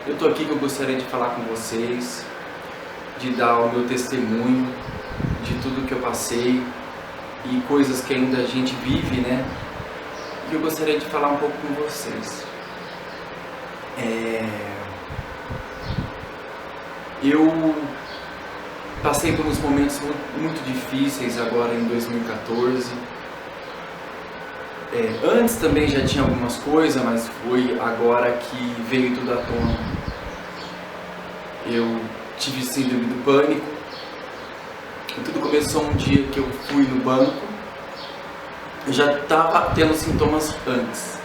Eu estou aqui que eu gostaria de falar com vocês, de dar o meu testemunho de tudo que eu passei e coisas que ainda a gente vive, né? E eu gostaria de falar um pouco com vocês. Eu passei por uns momentos muito difíceis agora em 2014. Antes também já tinha algumas coisas, mas foi agora que veio tudo à tona. Eu tive síndrome do pânico. E tudo começou um dia que eu fui no banco. Eu já estava tendo sintomas antes.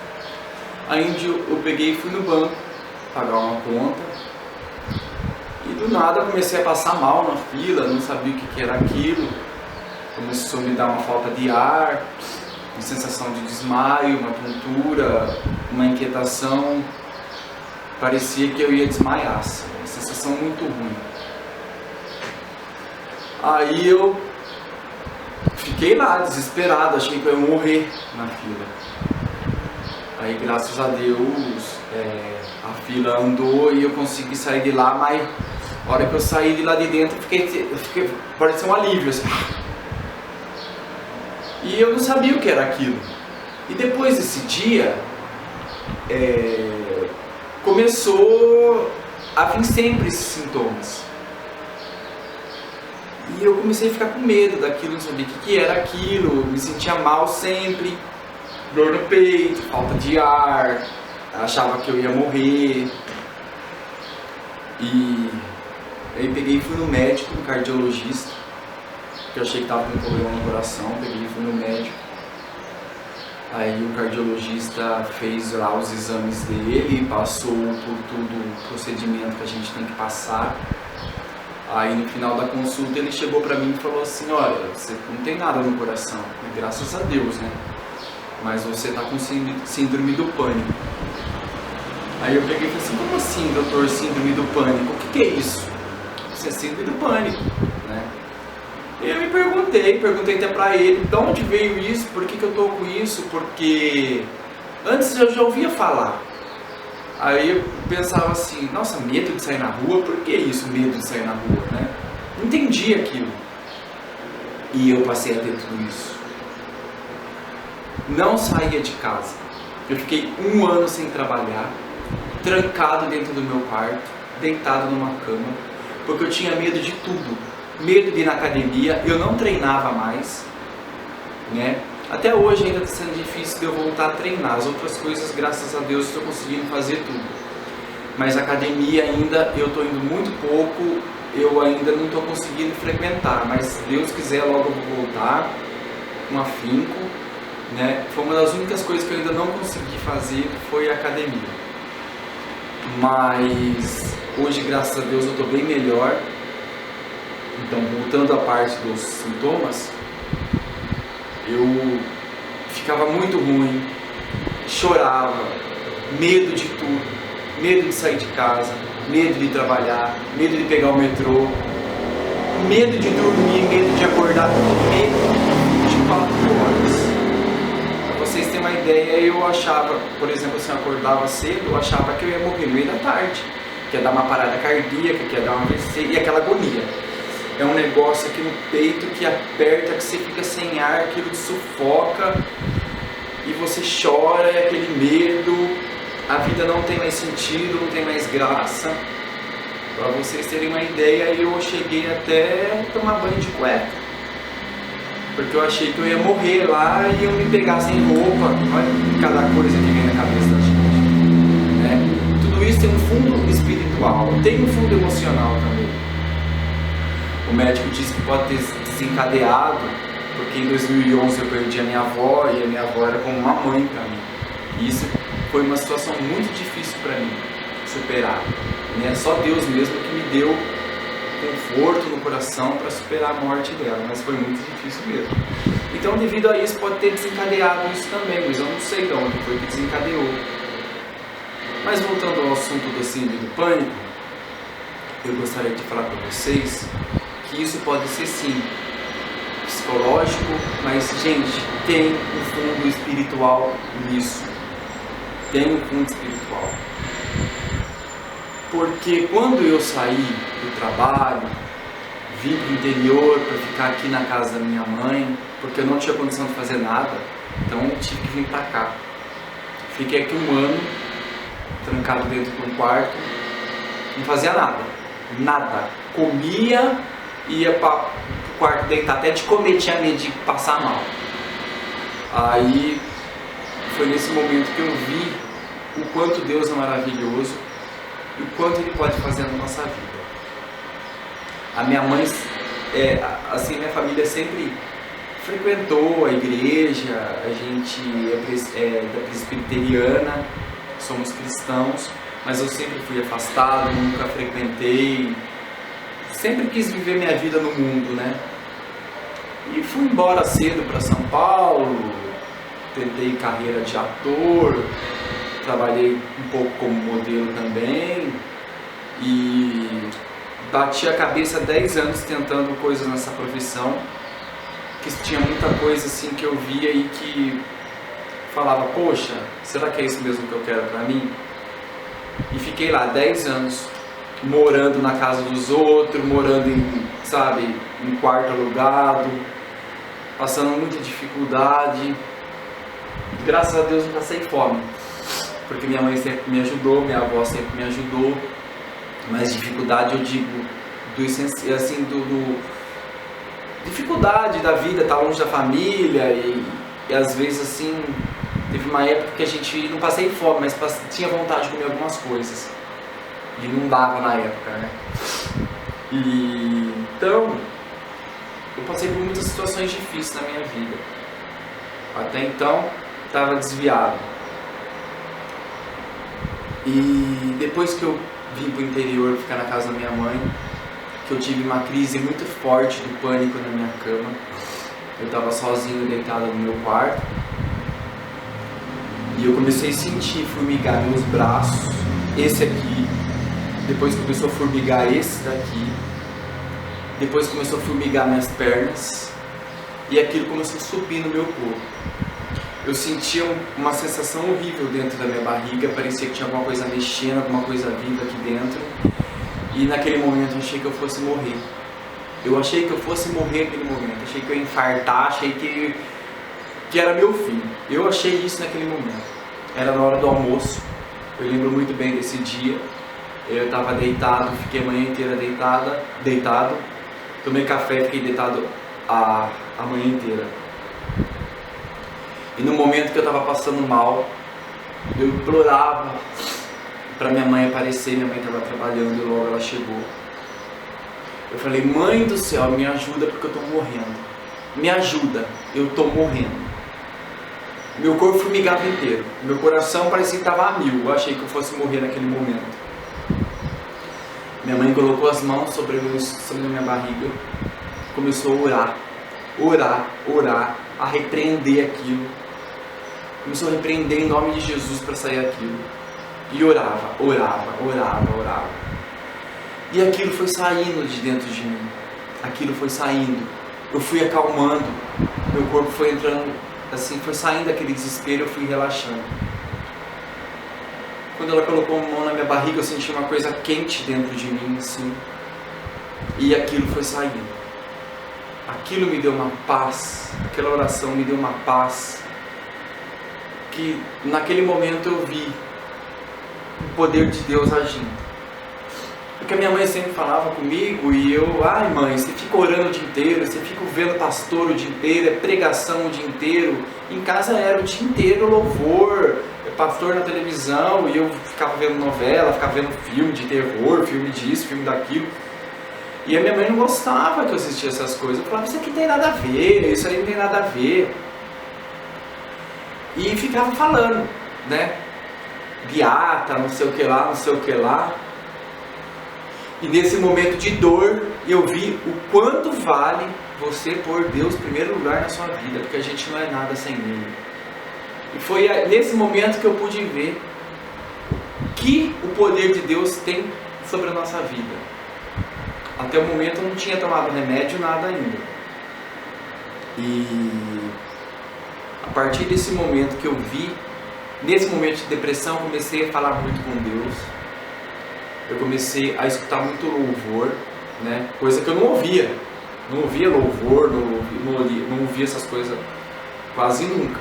Aí um dia eu peguei e fui no banco pagar uma conta. E do nada eu comecei a passar mal na fila, não sabia o que era aquilo. Começou a me dar uma falta de ar, uma sensação de desmaio, uma tontura, uma inquietação. Parecia que eu ia desmaiar, assim, uma sensação muito ruim. Aí eu fiquei lá desesperado, achei que eu ia morrer na fila. Aí graças a Deus a fila andou e eu consegui sair de lá, mas a hora que eu saí de lá de dentro eu fiquei parecia um alívio assim. E eu não sabia o que era aquilo. E depois desse dia começou a vir sempre esses sintomas. E eu comecei a ficar com medo daquilo, não sabia o que era aquilo, me sentia mal sempre, dor no peito, falta de ar, achava que eu ia morrer. E aí peguei e fui no médico, no cardiologista, porque eu achei que estava com um problema no coração, peguei e fui no médico. Aí o cardiologista fez lá os exames dele, passou por todo o procedimento que a gente tem que passar. Aí no final da consulta ele chegou pra mim e falou assim: olha, você não tem nada no coração, graças a Deus, né? Mas você tá com síndrome do pânico. Aí eu peguei e falei assim: como assim, doutor, síndrome do pânico? O que é isso? Isso é síndrome do pânico, né? E eu me perguntei até pra ele, de onde veio isso, por que eu tô com isso, porque antes eu já ouvia falar. Aí eu pensava assim, nossa, medo de sair na rua, por que isso, medo de sair na rua, né? Não entendi aquilo. E eu passei a ter tudo isso. Não saía de casa. Eu fiquei 1 ano sem trabalhar, trancado dentro do meu quarto, deitado numa cama, porque eu tinha medo de tudo. Medo de ir na academia, eu não treinava mais, né? Até hoje ainda está sendo difícil de eu voltar a treinar. As outras coisas, graças a Deus, estou conseguindo fazer tudo. Mas a academia ainda, eu estou indo muito pouco, eu ainda não estou conseguindo frequentar. Mas se Deus quiser, logo eu vou voltar com afinco, né? Foi uma das únicas coisas que eu ainda não consegui fazer, foi a academia. Mas hoje, graças a Deus, eu estou bem melhor. Então, voltando à parte dos sintomas, eu ficava muito ruim, chorava, medo de tudo, medo de sair de casa, medo de trabalhar, medo de pegar o metrô, medo de dormir, medo de acordar, medo de 4 horas. Para vocês terem uma ideia, eu achava, por exemplo, se eu acordava cedo, eu achava que eu ia morrer no meio da tarde, que ia dar uma parada cardíaca, que ia dar uma AVC e aquela agonia. É um negócio aqui no peito que aperta, que você fica sem ar, aquilo te sufoca e você chora, é aquele medo, a vida não tem mais sentido, não tem mais graça. Para vocês terem uma ideia, eu cheguei até tomar banho de cueca, porque eu achei que eu ia morrer lá e eu me pegar sem roupa. Olha cada coisa que vem na cabeça da gente, né? Tudo isso tem um fundo espiritual, tem um fundo emocional também. O médico disse que pode ter desencadeado, porque em 2011 eu perdi a minha avó e a minha avó era como uma mãe para mim. E isso foi uma situação muito difícil para mim superar. É só Deus mesmo que me deu conforto no coração para superar a morte dela, mas foi muito difícil mesmo. Então, devido a isso, pode ter desencadeado isso também, mas eu não sei de onde foi que desencadeou. Mas voltando ao assunto da síndrome do pânico, eu gostaria de falar para vocês que isso pode ser sim psicológico, mas gente, tem um fundo espiritual nisso. Tem um fundo espiritual. Porque quando eu saí do trabalho, vim para o interior para ficar aqui na casa da minha mãe, porque eu não tinha condição de fazer nada, então eu tive que vir para cá. Fiquei aqui 1 ano, trancado dentro de um quarto, não fazia nada. Comia, ia para o quarto deitar, até de comer tinha medo de passar mal. Aí foi nesse momento que eu vi o quanto Deus é maravilhoso e o quanto Ele pode fazer na nossa vida. A minha mãe, assim, minha família sempre frequentou a igreja, a gente é da presbiteriana, somos cristãos, mas eu sempre fui afastado, nunca frequentei, sempre quis viver minha vida no mundo, né? E fui embora cedo para São Paulo, tentei carreira de ator, trabalhei um pouco como modelo também e bati a cabeça 10 anos tentando coisas nessa profissão, que tinha muita coisa assim que eu via e que falava, poxa, será que é isso mesmo que eu quero pra mim? E fiquei lá 10 anos, morando na casa dos outros, morando em quarto alugado, passando muita dificuldade. E graças a Deus não passei fome, porque minha mãe sempre me ajudou, minha avó sempre me ajudou. Mas dificuldade, eu digo, dificuldade da vida, estar longe da família e às vezes assim, teve uma época que a gente, não passei fome, mas tinha vontade de comer algumas coisas e não dava na época, né? E então, eu passei por muitas situações difíceis na minha vida. Até então, estava desviado. E depois que eu vim para o interior ficar na casa da minha mãe, que eu tive uma crise muito forte do pânico na minha cama. Eu estava sozinho, deitado no meu quarto, e eu comecei a sentir formigar meus braços, esse aqui, depois começou a formigar esse daqui, depois começou a formigar minhas pernas, e aquilo começou a subir no meu corpo. Eu sentia uma sensação horrível dentro da minha barriga, parecia que tinha alguma coisa mexendo, alguma coisa viva aqui dentro. E naquele momento eu achei que eu fosse morrer. Eu achei que eu fosse morrer naquele momento, achei que eu ia infartar, achei que era meu fim. Eu achei isso naquele momento. Era na hora do almoço, eu lembro muito bem desse dia. Eu estava deitado, fiquei a manhã inteira deitado. Tomei café, fiquei deitado a manhã inteira. E no momento que eu estava passando mal, eu implorava para minha mãe aparecer. Minha mãe estava trabalhando e logo ela chegou. Eu falei, mãe do céu, me ajuda porque eu estou morrendo. Me ajuda, eu estou morrendo. Meu corpo formigava inteiro. Meu coração parecia que estava a 1000. Eu achei que eu fosse morrer naquele momento. Minha mãe colocou as mãos sobre a minha barriga. Começou a orar, a repreender aquilo. Começou a repreender em nome de Jesus para sair aquilo. E orava. E aquilo foi saindo de dentro de mim. Aquilo foi saindo. Eu fui acalmando. Meu corpo foi entrando, assim, foi saindo daquele desespero, eu fui relaxando. Quando ela colocou a mão na minha barriga, eu senti uma coisa quente dentro de mim, assim. E aquilo foi saindo. Aquilo me deu uma paz. Aquela oração me deu uma paz. Que naquele momento eu vi o poder de Deus agindo. Porque a minha mãe sempre falava comigo e eu, ai mãe, você fica orando o dia inteiro, você fica vendo pastor o dia inteiro, é pregação o dia inteiro. Em casa era o dia inteiro louvor, pastor na televisão, e eu ficava vendo novela, ficava vendo filme de terror, filme disso, filme daquilo. E a minha mãe não gostava que eu assistia essas coisas. Eu falava, isso aqui não tem nada a ver, isso aí não tem nada a ver. E ficava falando, né? Beata, não sei o que lá, não sei o que lá. E nesse momento de dor, eu vi o quanto vale você pôr Deus em primeiro lugar na sua vida, porque a gente não é nada sem Ele. E foi nesse momento que eu pude ver que o poder de Deus tem sobre a nossa vida. Até o momento eu não tinha tomado remédio, nada ainda. E a partir desse momento que eu vi, nesse momento de depressão, comecei a falar muito com Deus. eu comecei a escutar muito louvor, né? Coisa que eu não ouvia. Não ouvia louvor, não ouvia essas coisas quase nunca.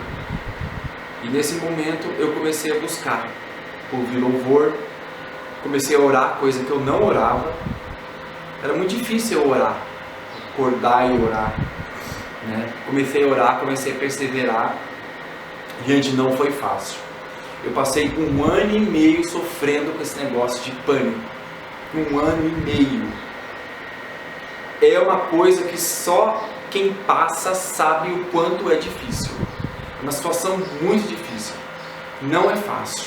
E nesse momento eu comecei a buscar, ouvir louvor, comecei a orar, coisa que eu não orava. Era muito difícil eu orar, acordar e orar, né? Comecei a orar, comecei a perseverar. Gente, não foi fácil. Eu passei 1 ano e meio sofrendo com esse negócio de pânico. 1 ano e meio. É uma coisa que só quem passa sabe o quanto é difícil. É uma situação muito difícil. Não é fácil.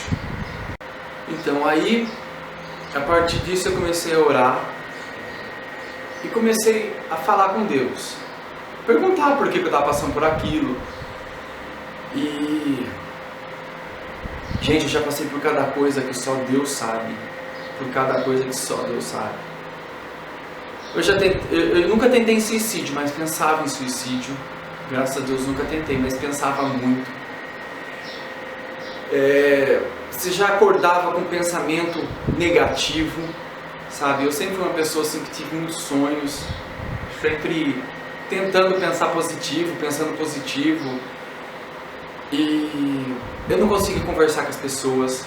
Então aí, a partir disso eu comecei a orar. E comecei a falar com Deus. Perguntar por que eu estava passando por aquilo. E... gente, eu já passei por cada coisa que só Deus sabe. Por cada coisa que só Deus sabe. Eu nunca tentei suicídio, mas pensava em suicídio. Graças a Deus nunca tentei, mas pensava muito. Você já acordava com pensamento negativo, sabe? Eu sempre fui uma pessoa assim que tive muitos sonhos, sempre tentando pensar positivo, pensando positivo. E eu não conseguia conversar com as pessoas,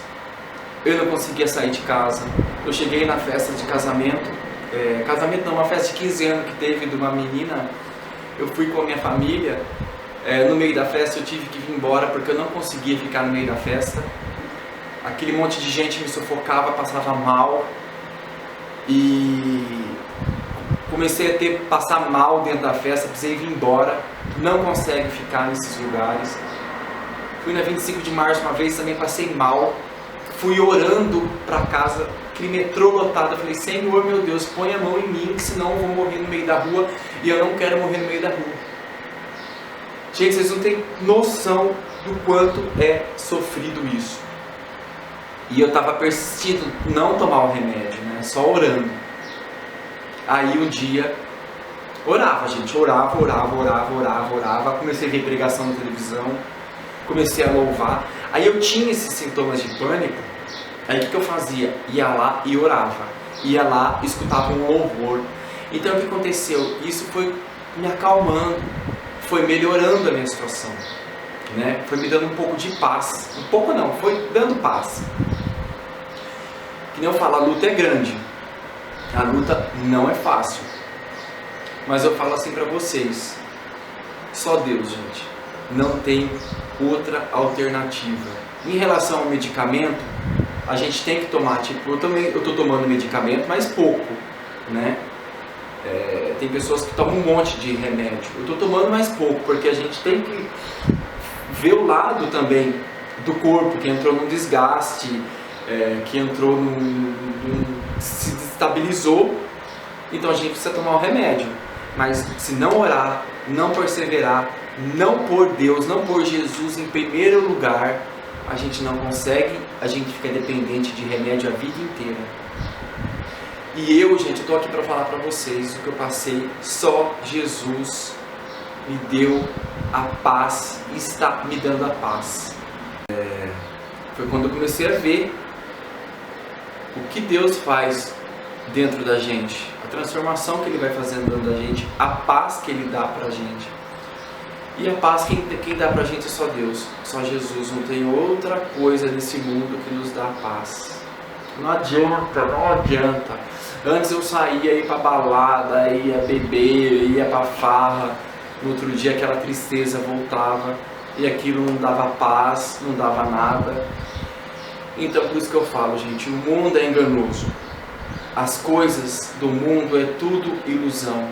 eu não conseguia sair de casa. Eu cheguei na festa de casamento, uma festa de 15 anos que teve de uma menina. Eu fui com a minha família, no meio da festa eu tive que vir embora porque eu não conseguia ficar no meio da festa. Aquele monte de gente me sufocava, passava mal e comecei a passar mal dentro da festa, precisei vir embora, não consegue ficar nesses lugares. Fui na 25 de março uma vez, também passei mal, fui orando para casa, aquele metrô lotado, eu falei, Senhor meu Deus, põe a mão em mim, senão eu vou morrer no meio da rua, e eu não quero morrer no meio da rua. Gente, vocês não têm noção do quanto é sofrido isso. E eu estava persistindo não tomar o remédio, né, só orando. Aí um dia, orava, comecei a ver pregação na televisão, comecei a louvar. Aí eu tinha esses sintomas de pânico. Aí o que eu fazia? Ia lá e orava. Ia lá e escutava um louvor. Então o que aconteceu? Isso foi me acalmando, foi melhorando a minha situação, né? Foi me dando um pouco de paz. Um pouco não, foi dando paz. Que nem eu falo, a luta é grande. A luta não é fácil. Mas eu falo assim para vocês, só Deus, gente. Não tem outra alternativa. Em relação ao medicamento, a gente tem que tomar, tipo, eu estou tomando medicamento, mas pouco, né? Tem pessoas que tomam um monte de remédio. Eu estou tomando mais pouco, porque a gente tem que ver o lado também do corpo, que entrou num desgaste, que entrou se destabilizou. Então a gente precisa tomar o remédio. Mas se não orar, não perseverar, não pôr Deus, não pôr Jesus em primeiro lugar, a gente não consegue, a gente fica dependente de remédio a vida inteira. E eu, gente, eu estou aqui para falar para vocês o que eu passei. Só Jesus me deu a paz, e está me dando a paz. Foi quando eu comecei a ver o que Deus faz dentro da gente, a transformação que Ele vai fazendo dentro da gente, a paz que Ele dá pra gente. E a paz quem dá pra gente é só Deus, só Jesus. Não tem outra coisa nesse mundo que nos dá paz. Não adianta. Antes eu saía, ia pra balada, ia beber, ia pra farra. No outro dia aquela tristeza voltava e aquilo não dava paz, não dava nada. Então por isso que eu falo, gente, o mundo é enganoso. As coisas do mundo é tudo ilusão.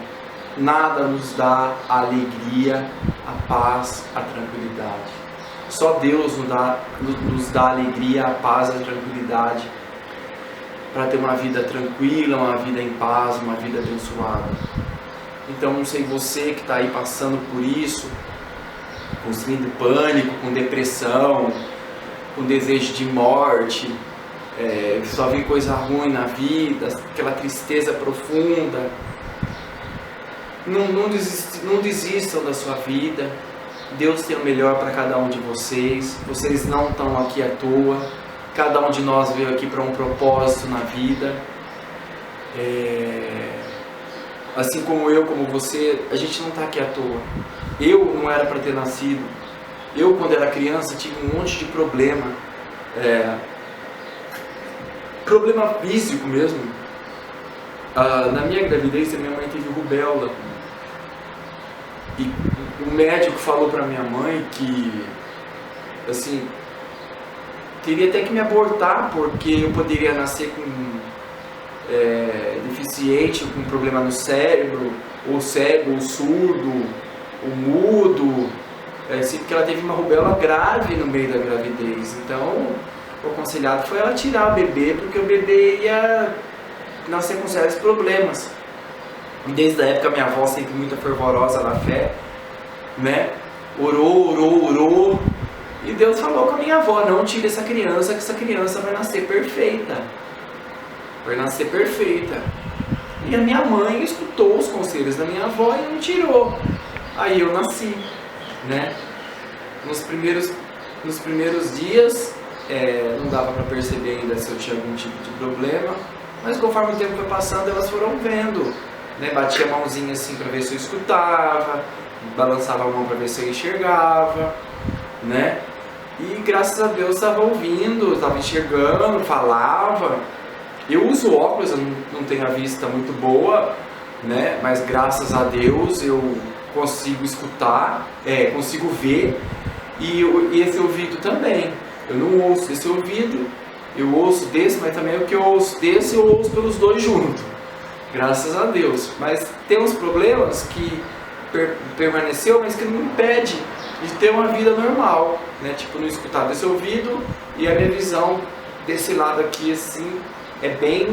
Nada nos dá a alegria, a paz, a tranquilidade. Só Deus nos dá a alegria, a paz, a tranquilidade para ter uma vida tranquila, uma vida em paz, uma vida abençoada. Então não sei você que está aí passando por isso, com síndrome de pânico, com depressão, com desejo de morte, só vê coisa ruim na vida, aquela tristeza profunda. Não desistam da sua vida. Deus tem o melhor para cada um de vocês. Vocês não estão aqui à toa. Cada um de nós veio aqui para um propósito na vida. Assim como eu, como você, a gente não está aqui à toa. Eu não era para ter nascido. Eu, quando era criança, tive um monte de problema. Problema físico mesmo. Na minha gravidez, a minha mãe teve rubéola. E o médico falou para minha mãe que, assim, teria até que me abortar, porque eu poderia nascer com deficiente, com problema no cérebro, ou cego, ou surdo, ou mudo, porque ela teve uma rubéola grave no meio da gravidez. Então, o aconselhado foi ela tirar o bebê, porque o bebê ia nascer com sérios problemas. E desde a época minha avó, sempre muito fervorosa na fé, né? Orou. E Deus falou com a minha avó: não tire essa criança, que essa criança vai nascer perfeita. Vai nascer perfeita. E a minha mãe escutou os conselhos da minha avó e não tirou. Aí eu nasci, né? Nos primeiros dias, não dava para perceber ainda se eu tinha algum tipo de problema, mas conforme o tempo foi passando, elas foram vendo, né? Batia a mãozinha assim para ver se eu escutava, balançava a mão para ver se eu enxergava, né? E graças a Deus estava ouvindo, estava enxergando, falava. Eu uso óculos, eu não tenho a vista muito boa, né? Mas graças a Deus eu consigo escutar, consigo ver, e esse ouvido também. Eu não ouço desse ouvido, eu ouço desse, mas também o que eu ouço desse eu ouço pelos dois juntos. Graças a Deus. Mas tem uns problemas que permaneceu, mas que não me impede de ter uma vida normal, né? Tipo, não escutar desse ouvido, e a minha visão desse lado aqui, assim, é bem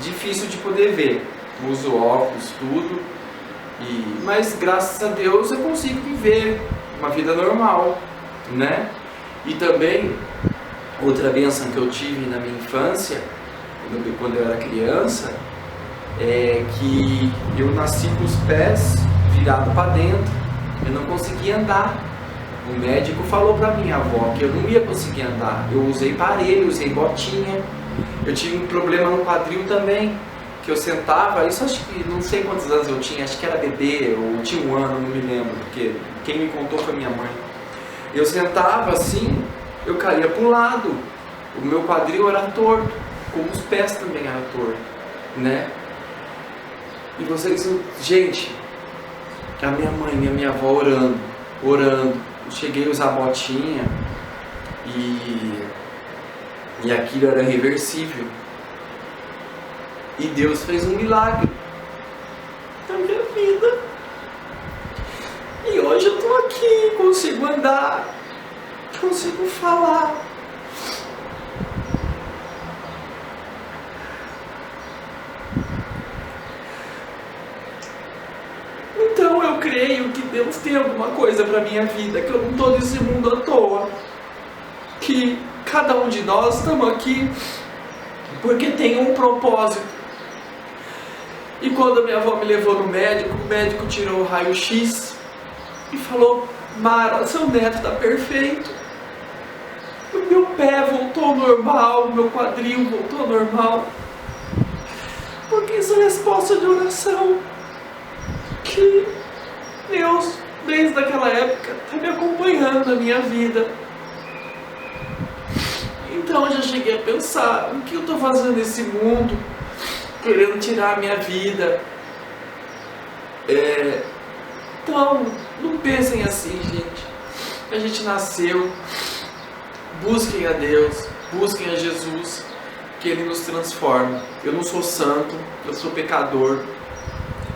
difícil de poder ver. Eu uso óculos, tudo, mas graças a Deus eu consigo viver uma vida normal, né? E também, outra bênção que eu tive na minha infância, quando eu era criança, é que eu nasci com os pés virados para dentro, eu não conseguia andar. O médico falou para minha avó que eu não ia conseguir andar. Eu usei aparelho, usei botinha. Eu tive um problema no quadril também, que eu sentava, isso acho que, não sei quantos anos eu tinha, acho que era bebê, ou tinha um ano, não me lembro, porque quem me contou foi minha mãe. Eu sentava assim, eu caía para o lado, o meu quadril era torto, como os pés também eram tortos, né? E vocês, gente, a minha mãe e a minha avó orando, eu cheguei a usar botinha, e aquilo era irreversível. E Deus fez um milagre na minha vida. E hoje eu estou aqui, consigo andar, consigo falar. Então eu creio que Deus tem alguma coisa para minha vida, que eu não estou nesse mundo à toa. Que cada um de nós estamos aqui porque tem um propósito. E quando a minha avó me levou no médico, o médico tirou o raio-x e falou: Mara, seu neto está perfeito. O meu pé voltou ao normal, o meu quadril voltou ao normal. Porque isso é resposta de oração. Que Deus, desde aquela época, está me acompanhando na minha vida. Então eu já cheguei a pensar: o que eu estou fazendo nesse mundo, querendo tirar a minha vida? Então, não pensem assim, gente. A gente nasceu, busquem a Deus, busquem a Jesus, que Ele nos transforma. Eu não sou santo, eu sou pecador,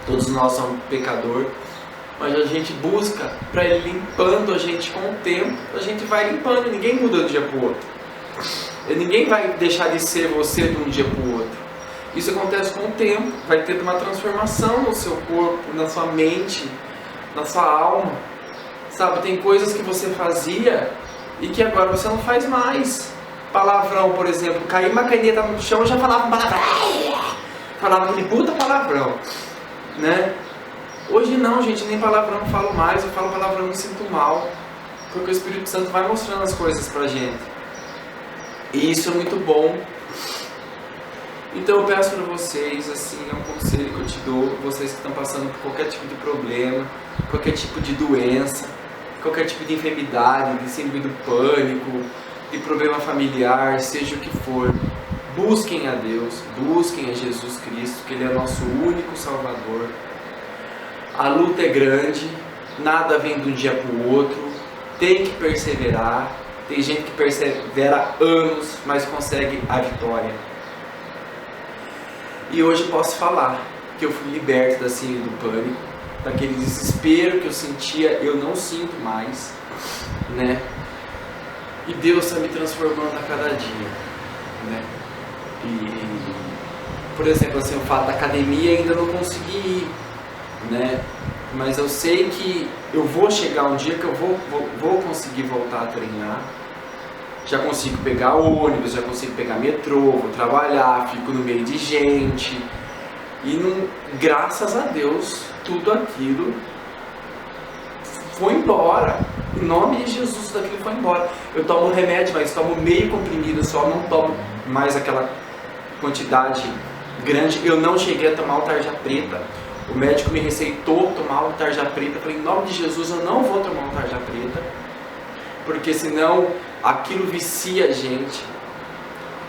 todos nós somos pecador, mas a gente busca para Ele limpando a gente com o tempo. A gente vai limpando, ninguém muda de um dia para o outro. Ninguém vai deixar de ser você de um dia para o outro. Isso acontece com o tempo, vai ter uma transformação no seu corpo, na sua mente, na sua alma. Sabe, tem coisas que você fazia e que agora você não faz mais. Palavrão, por exemplo, cair uma caneta no chão, eu já falava palavrão. Falava aquele puta palavrão, né? Hoje não, gente, nem palavrão eu falo mais, eu falo palavrão e me sinto mal. Porque o Espírito Santo vai mostrando as coisas pra gente. E isso é muito bom. Então eu peço para vocês, assim, é um conselho que eu te dou, vocês que estão passando por qualquer tipo de problema, qualquer tipo de doença, qualquer tipo de enfermidade, de síndrome do pânico, de problema familiar, seja o que for, busquem a Deus, busquem a Jesus Cristo, que Ele é nosso único Salvador. A luta é grande, nada vem de um dia para o outro, tem que perseverar, tem gente que persevera anos, mas consegue a vitória. E hoje eu posso falar que eu fui liberto da síndrome do pânico, daquele desespero que eu sentia, eu não sinto mais, né? E Deus está me transformando a cada dia, né? E, por exemplo, assim, o fato da academia ainda não consegui ir, né? Mas eu sei que eu vou chegar um dia que eu vou conseguir voltar a treinar. Já consigo pegar ônibus, já consigo pegar metrô, vou trabalhar, fico no meio de gente. E graças a Deus, tudo aquilo foi embora. Em nome de Jesus, tudo aquilo foi embora. Eu tomo remédio, mas tomo meio comprimido só, não tomo mais aquela quantidade grande. Eu não cheguei a tomar o tarja preta. O médico me receitou tomar o tarja preta. Eu falei, em nome de Jesus, eu não vou tomar o tarja preta, porque senão aquilo vicia a gente.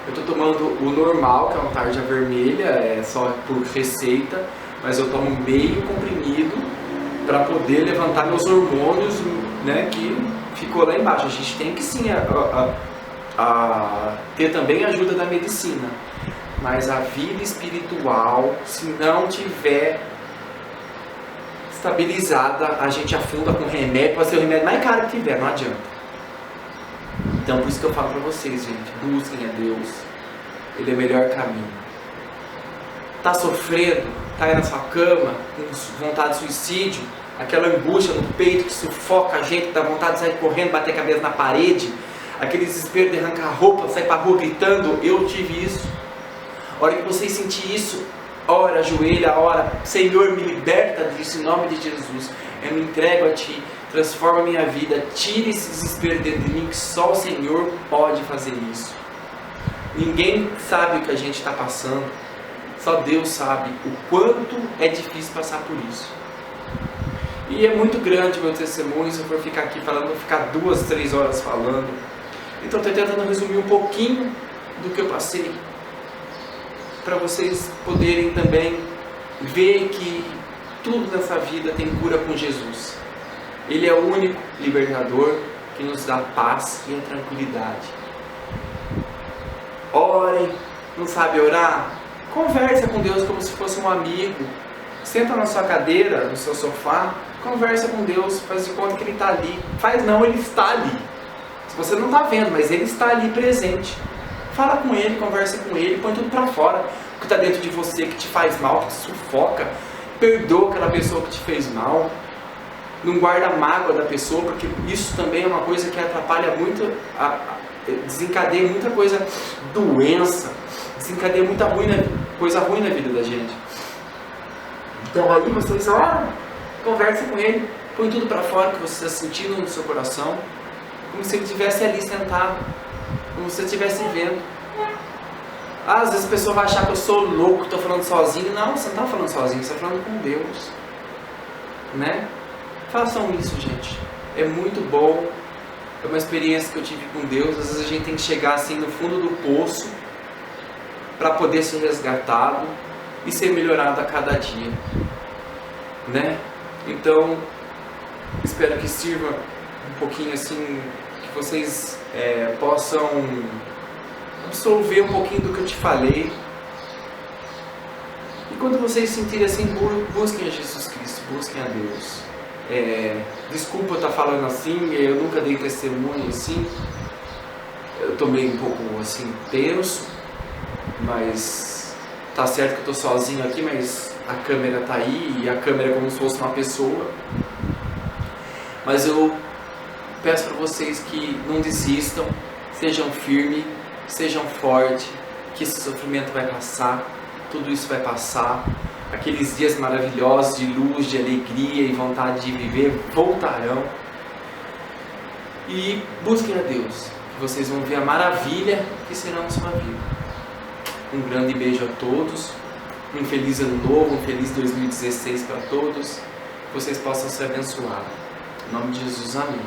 Eu estou tomando o normal, que é uma tarja vermelha, é só por receita, mas eu tomo meio comprimido para poder levantar meus hormônios, né, que ficou lá embaixo. A gente tem que sim ter também a ajuda da medicina, mas a vida espiritual, se não tiver estabilizada, a gente afunda com remédio, pode ser o remédio mais caro que tiver, não adianta. Então, por isso que eu falo para vocês, gente, busquem a Deus, Ele é o melhor caminho. Tá sofrendo, tá aí na sua cama, com vontade de suicídio, aquela angústia no peito que sufoca a gente, dá vontade de sair correndo, bater a cabeça na parede, aquele desespero de arrancar a roupa, sair pra rua gritando, eu tive isso. A hora que você sentir isso, ora, ajoelha, ora, Senhor, me liberta disso em nome de Jesus, eu me entrego a Ti, transforma a minha vida, tire esse desespero dentro de mim, que só o Senhor pode fazer isso. Ninguém sabe o que a gente está passando, só Deus sabe o quanto é difícil passar por isso. E é muito grande o meu testemunho, se eu for ficar aqui falando, vou ficar 2, 3 horas falando. Então estou tentando resumir um pouquinho do que eu passei, para vocês poderem também ver que tudo nessa vida tem cura com Jesus. Ele é o único libertador que nos dá paz e a tranquilidade. Orem, não sabe orar? Conversa com Deus como se fosse um amigo. Senta na sua cadeira, no seu sofá, conversa com Deus, faz de conta que Ele está ali. Faz não, Ele está ali. Se você não está vendo, mas Ele está ali presente. Fala com Ele, conversa com Ele, põe tudo para fora. O que está dentro de você, que te faz mal, que te sufoca. Perdoa aquela pessoa que te fez mal. Não guarda a mágoa da pessoa, porque isso também é uma coisa que atrapalha muito, desencadeia muita coisa, doença, desencadeia muita coisa ruim na vida da gente. Então aí vocês oram, conversa com Ele, põe tudo para fora que você está sentindo no seu coração, como se Ele estivesse ali sentado, como se você estivesse vendo. Às vezes a pessoa vai achar que eu sou louco, estou falando sozinho. Não, você não está falando sozinho, você está falando com Deus, né? Façam isso, gente. É muito bom. É uma experiência que eu tive com Deus. Às vezes a gente tem que chegar assim no fundo do poço para poder ser resgatado e ser melhorado a cada dia, né? Então, espero que sirva um pouquinho assim, que vocês possam absorver um pouquinho do que eu te falei. E quando vocês sentirem assim, busquem a Jesus Cristo, busquem a Deus. Desculpa eu estar falando assim, eu nunca dei testemunho assim, eu estou meio um pouco assim tenso, mas tá certo que eu estou sozinho aqui, mas a câmera tá aí e a câmera é como se fosse uma pessoa. Mas eu peço para vocês que não desistam, sejam firmes, sejam fortes, que esse sofrimento vai passar, tudo isso vai passar. Aqueles dias maravilhosos de luz, de alegria e vontade de viver voltarão. E busquem a Deus, que vocês vão ver a maravilha que será na sua vida. Um grande beijo a todos. Um feliz ano novo, um feliz 2016 para todos. Que vocês possam ser abençoados. Em nome de Jesus, amém.